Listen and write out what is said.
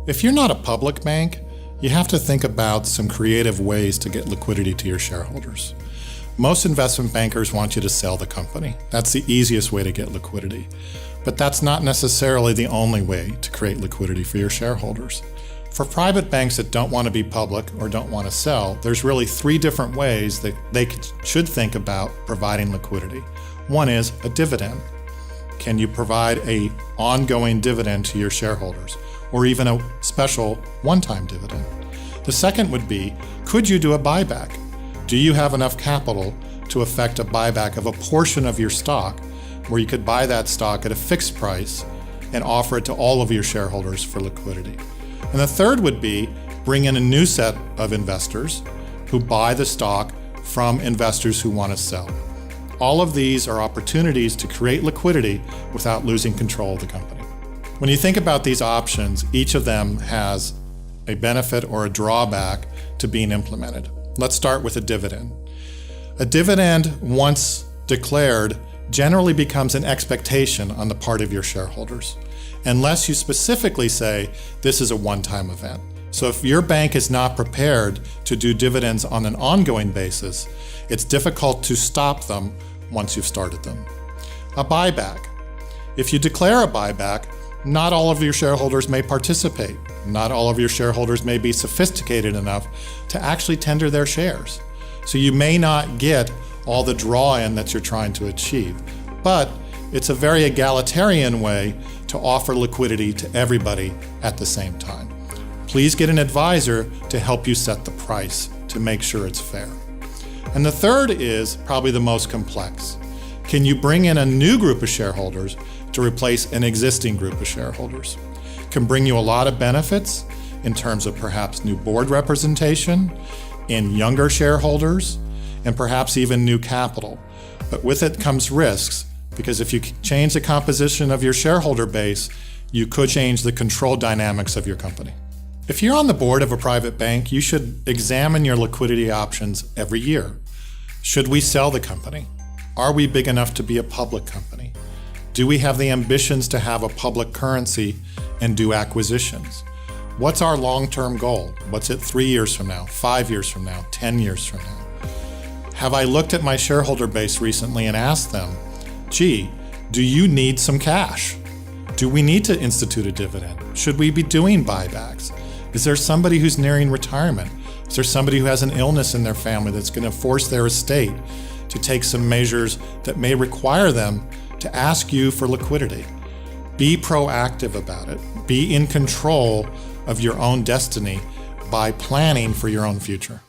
If you're not a public bank, you have to think about some creative ways to get liquidity to your shareholders. Most investment bankers want you to sell the company. That's the easiest way to get liquidity. But that's not necessarily the only way to create liquidity for your shareholders. For private banks that don't want to be public or don't want to sell, there's really three different ways that they should think about providing liquidity. One is a dividend. Can you provide an ongoing dividend to your shareholders, or even a special one-time dividend? The second would be, could you do a buyback? Do you have enough capital to effect a buyback of a portion of your stock where you could buy that stock at a fixed price and offer it to all of your shareholders for liquidity? And the third would be bring in a new set of investors who buy the stock from investors who want to sell. All of these are opportunities to create liquidity without losing control of the company. When you think about these options, each of them has a benefit or a drawback to being implemented. Let's start with a dividend. A dividend, once declared, generally becomes an expectation on the part of your shareholders, unless you specifically say this is a one-time event. So if your bank is not prepared to do dividends on an ongoing basis, it's difficult to stop them once you've started them. A buyback. If you declare a buyback, not all of your shareholders may participate. Not all of your shareholders may be sophisticated enough to actually tender their shares. So you may not get all the draw-in that you're trying to achieve. But it's a very egalitarian way to offer liquidity to everybody at the same time. Please get an advisor to help you set the price to make sure it's fair. And the third is probably the most complex. Can you bring in a new group of shareholders to replace an existing group of shareholders? Can bring you a lot of benefits in terms of perhaps new board representation, in younger shareholders, and perhaps even new capital. But with it comes risks, because if you change the composition of your shareholder base, you could change the control dynamics of your company. If you're on the board of a private bank, you should examine your liquidity options every year. Should we sell the company? Are we big enough to be a public company? Do we have the ambitions to have a public currency and do acquisitions? What's our long-term goal? What's it 3 years from now, 5 years from now, 10 years from now? Have I looked at my shareholder base recently and asked them, gee, do you need some cash? Do we need to institute a dividend? Should we be doing buybacks? Is there somebody who's nearing retirement? Is there somebody who has an illness in their family that's going to force their estate to take some measures that may require them to ask you for liquidity? Be proactive about it. Be in control of your own destiny by planning for your own future.